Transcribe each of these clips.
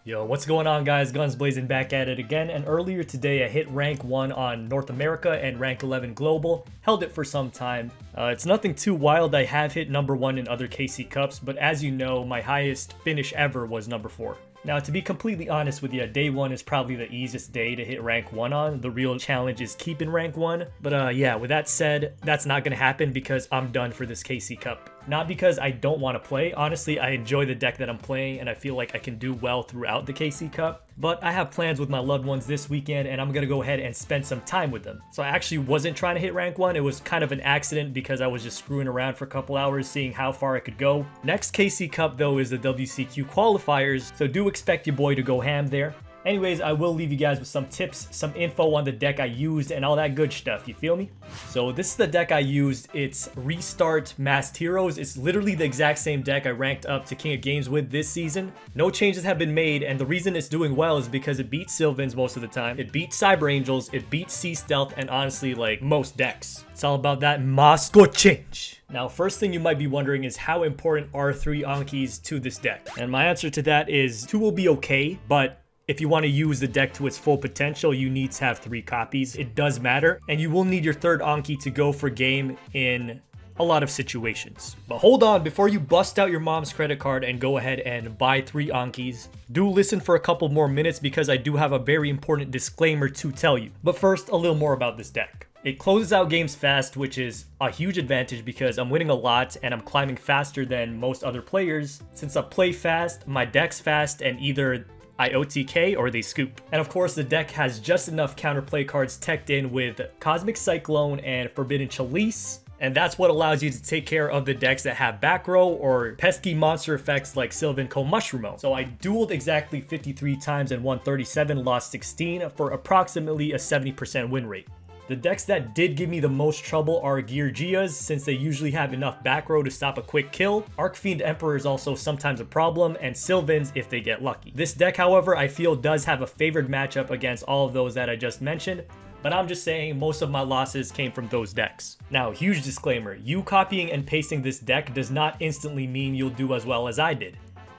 Yo, what's going on, guys? Gunsblazing back at it again, and earlier today I hit rank 1 on North America and rank 11 global, held it for some time. It's nothing too wild. I have hit number 1 in other KC Cups, but as you know, my highest finish ever was number 4. Now, to be completely honest with you, day 1 is probably the easiest day to hit rank 1 on. The real challenge is keeping rank 1. But yeah, with that said, that's not going to happen because I'm done for this KC Cup. Not because I don't want to play. Honestly, I enjoy the deck that I'm playing and I feel like I can do well throughout the KC Cup. But I have plans with my loved ones this weekend and I'm going to go ahead and spend some time with them. So I actually wasn't trying to hit rank 1. It was kind of an accident because I was just screwing around for a couple hours seeing how far I could go. Next KC Cup though is the WCQ qualifiers, so do expect your boy to go ham there. Anyways, I will leave you guys with some tips, some info on the deck I used, and all that good stuff, you feel me? So this is the deck I used. It's Restart Masked Heroes. It's literally the exact same deck I ranked up to King of Games with this season. No changes have been made, and the reason it's doing well is because it beats Sylvans most of the time. It beats Cyber Angels, it beats Sea Stealth, and honestly, like, most decks. It's all about that Moscow change. Now, first thing you might be wondering is how important are 3 Ankis to this deck? And my answer to that is 2 will be okay, but if you want to use the deck to its full potential, you need to have 3 copies. It does matter, and you will need your 3rd Anki to go for game in a lot of situations. But hold on, before you bust out your mom's credit card and go ahead and buy 3 Ankis, do listen for a couple more minutes because I do have a very important disclaimer to tell you. But first, a little more about this deck. It closes out games fast, which is a huge advantage because I'm winning a lot and I'm climbing faster than most other players. Since I play fast, my deck's fast, and either I OTK or they scoop. And of course, the deck has just enough counterplay cards teched in with Cosmic Cyclone and Forbidden Chalice. And that's what allows you to take care of the decks that have back row or pesky monster effects like Sylvan Mushroomo. So I dueled exactly 53 times and won 37, lost 16 for approximately a 70% win rate. The decks that did give me the most trouble are Geargias, since they usually have enough back row to stop a quick kill. Arcfiend Emperor is also sometimes a problem, and Sylvans if they get lucky. This deck, however, I feel does have a favored matchup against all of those that I just mentioned, but I'm just saying most of my losses came from those decks. Now, huge disclaimer, you copying and pasting this deck does not instantly mean you'll do as well as I did.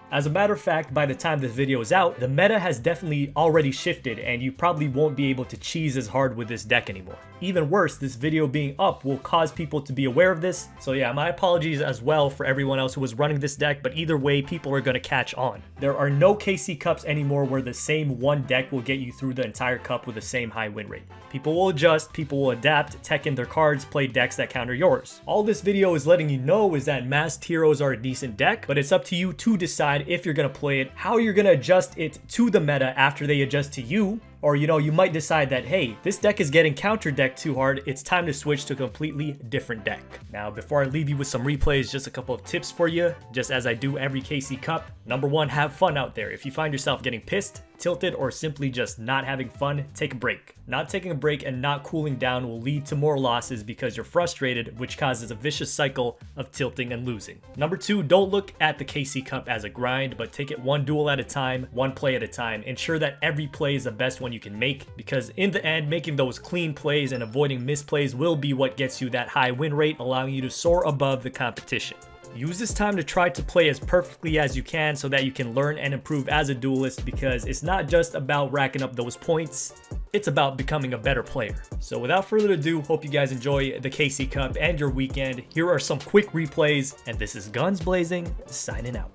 As a matter of fact, by the time this video is out, the meta has definitely already shifted and you probably won't be able to cheese as hard with this deck anymore. Even worse, this video being up will cause people to be aware of this, so yeah, my apologies as well for everyone else who was running this deck, but either way, people are gonna catch on. There are no KC Cups anymore where the same one deck will get you through the entire cup with the same high win rate. People will adjust, people will adapt, tech in their cards, play decks that counter yours. All this video is letting you know is that Masked Heroes are a decent deck, but it's up to you to decide if you're gonna play it, how you're gonna adjust it to the meta after they adjust to you, or you might decide that, hey, this deck is getting counter decked too hard, it's time to switch to a completely different deck. Now, before I leave you with some replays, just a couple of tips for you, just as I do every KC Cup. Number 1, have fun out there. If you find yourself getting pissed, tilted, or simply just not having fun, take a break. Not taking a break and not cooling down will lead to more losses because you're frustrated, which causes a vicious cycle of tilting and losing. Number 2, don't look at the KC Cup as a grind, but take it one duel at a time, one play at a time. Ensure that every play is the best one you can make, because in the end, making those clean plays and avoiding misplays will be what gets you that high win rate, allowing you to soar above the competition. Use this time to try to play as perfectly as you can so that you can learn and improve as a duelist, because it's not just about racking up those points, it's about becoming a better player. So without further ado, hope you guys enjoy the KC Cup and your weekend. Here are some quick replays, and this is Gunsblazing signing out.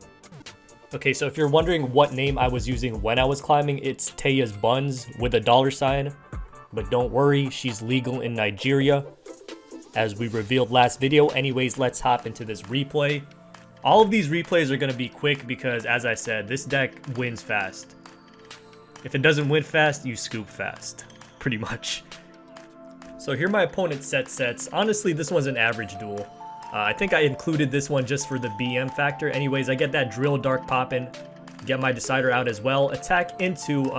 Okay, so if you're wondering what name I was using when I was climbing, it's Taya's Buns with a $sign. But don't worry, she's legal in Nigeria, as we revealed last video. Anyways, let's hop into this replay. All of these replays are going to be quick because, as I said, this deck wins fast. If it doesn't win fast, you scoop fast, pretty much. So here my opponent's sets. Honestly, this one's an average duel. I think I included this one just for the BM factor. Anyways, I get that Drill Dark poppin', get my Decider out as well, attack into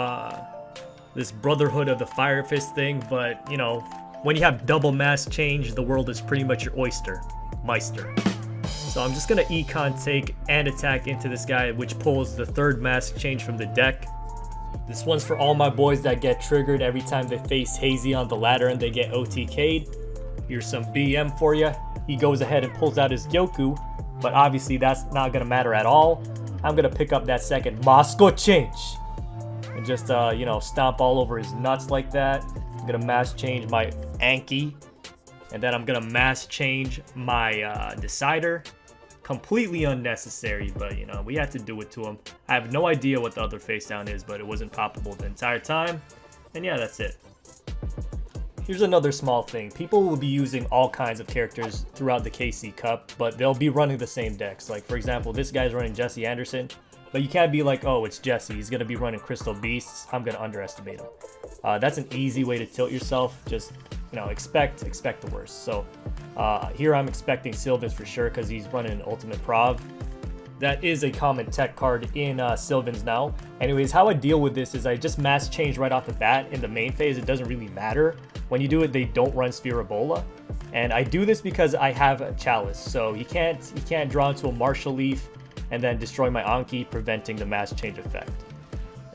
this Brotherhood of the Fire Fist thing, but when you have double mass change, the world is pretty much your oyster, Meister. So I'm just gonna econ take and attack into this guy, which pulls the 3rd mass change from the deck. This one's for all my boys that get triggered every time they face Hazy on the ladder and they get OTK'd. Here's some BM for you. He goes ahead and pulls out his Gyoku, but obviously that's not gonna matter at all. I'm gonna pick up that second Moscow change. and just, you know, stomp all over his nuts like that. I'm gonna mass change my Anki, and then I'm gonna mass change my Decider. Completely unnecessary, but you know, we had to do it to him. I have no idea what the other face down is, but it wasn't poppable the entire time. And yeah, that's it. Here's another small thing. People will be using all kinds of characters throughout the KC Cup, but they'll be running the same decks. Like, for example, this guy's running Jesse Anderson, but you can't be like, oh, it's Jesse, he's gonna be running Crystal Beasts, I'm gonna underestimate him. That's an easy way to tilt yourself. Just, you know, expect the worst. So here I'm expecting Sylvan's for sure because he's running an Ultimate Prov. That is a common tech card in Sylvan's now. Anyways, how I deal with this is I just mass change right off the bat in the main phase. It doesn't really matter. When you do it, they don't run Spheribola. And I do this because I have a Chalice. So he can't draw into a Martial Leaf and then destroy my Anki, preventing the mass change effect.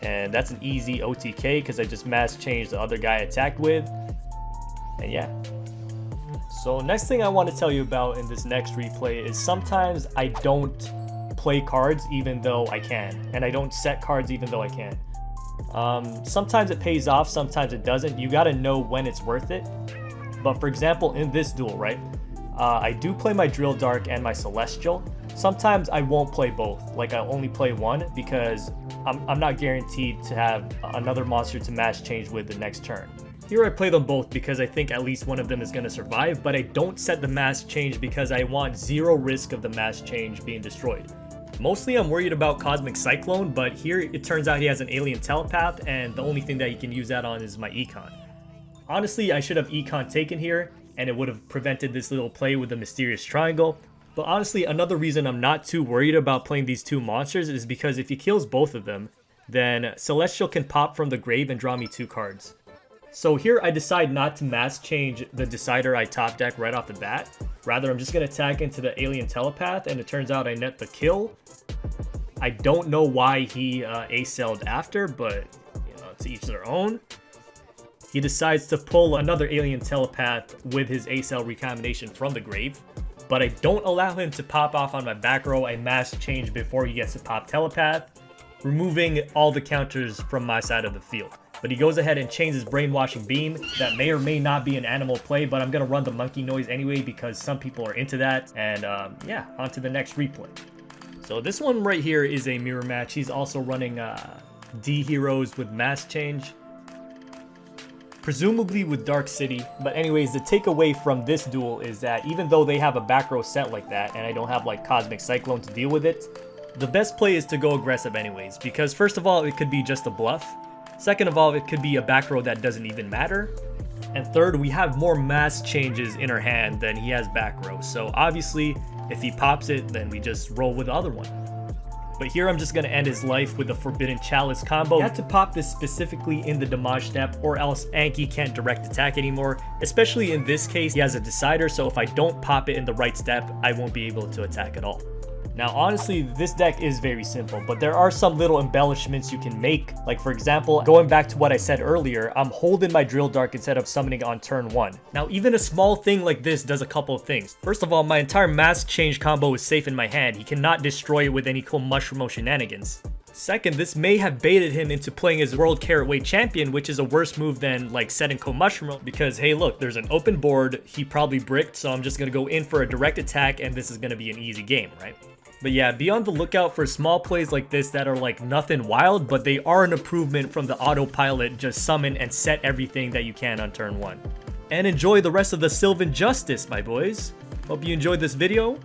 And that's an easy OTK because I just mass changed the other guy I attacked with. And yeah. So next thing I want to tell you about in this next replay is sometimes I don't play cards even though I can, and I don't set cards even though I can. Sometimes it pays off, sometimes it doesn't. You got to know when it's worth it. But for example, in this duel, right, I do play my Drill Dark and my Celestial. Sometimes I won't play both, like I only play one because I'm not guaranteed to have another monster to mass change with the next turn. Here I play them both because I think at least one of them is going to survive, but I don't set the mass change because I want zero risk of the mass change being destroyed. Mostly I'm worried about Cosmic Cyclone, but here it turns out he has an Alien Telepath, and the only thing that he can use that on is my Econ. Honestly, I should have Econ taken here, and it would have prevented this little play with the Mysterious Triangle. But honestly, another reason I'm not too worried about playing these two monsters is because if he kills both of them, then Celestial can pop from the grave and draw me 2 cards. So here I decide not to mass change the Decider I top deck right off the bat. Rather, I'm just going to attack into the Alien Telepath, and it turns out I net the kill. I don't know why he A-celled after, but you know, to each their own. He decides to pull another Alien Telepath with his A-cell recombination from the grave, but I don't allow him to pop off on my back row. I mass change before he gets to pop Telepath, removing all the counters from my side of the field. But he goes ahead and chains his Brainwashing Beam. That may or may not be an animal play, but I'm going to run the monkey noise anyway because some people are into that. And yeah, on to the next replay. So this one right here is a mirror match. He's also running D heroes with mass change, presumably with Dark City. But anyways, the takeaway from this duel is that even though they have a back row set like that, and I don't have like Cosmic Cyclone to deal with it, the best play is to go aggressive anyways. Because first of all, it could be just a bluff. Second of all, it could be a back row that doesn't even matter. And third, we have more mass changes in our hand than he has back row. So obviously, if he pops it, then we just roll with the other one. But here I'm just going to end his life with the Forbidden Chalice combo. You have to pop this specifically in the damage step, or else Anki can't direct attack anymore. Especially in this case, he has a Decider, so if I don't pop it in the right step, I won't be able to attack at all. Now, honestly, this deck is very simple, but there are some little embellishments you can make. Like, for example, going back to what I said earlier, I'm holding my Drill Dark instead of summoning on turn 1. Now, even a small thing like this does a couple of things. First of all, my entire mass change combo is safe in my hand. He cannot destroy it with any cool mushroom shenanigans. Second, this may have baited him into playing his World Carrot Weight Champion, which is a worse move than like setting Co-Mushroom, because hey look, there's an open board, he probably bricked, so I'm just gonna go in for a direct attack and this is gonna be an easy game, right? But yeah, be on the lookout for small plays like this that are like nothing wild, but they are an improvement from the autopilot just summon and set everything that you can on turn 1. And enjoy the rest of the Sylvan Justice, my boys. Hope you enjoyed this video.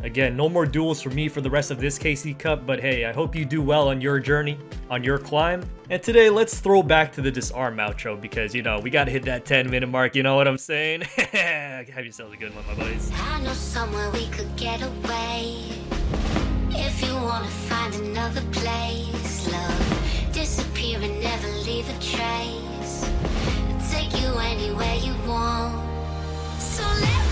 Again, no more duels for me for the rest of this KC Cup, but hey, I hope you do well on your journey, on your climb. And today, let's throw back to the Disarm outro because, you know, we gotta hit that 10-minute mark, you know what I'm saying? Have yourselves a good one, my buddies. I know somewhere we could get away. If you wanna find another place, love, disappear and never leave a trace. I'll take you anywhere you want. So let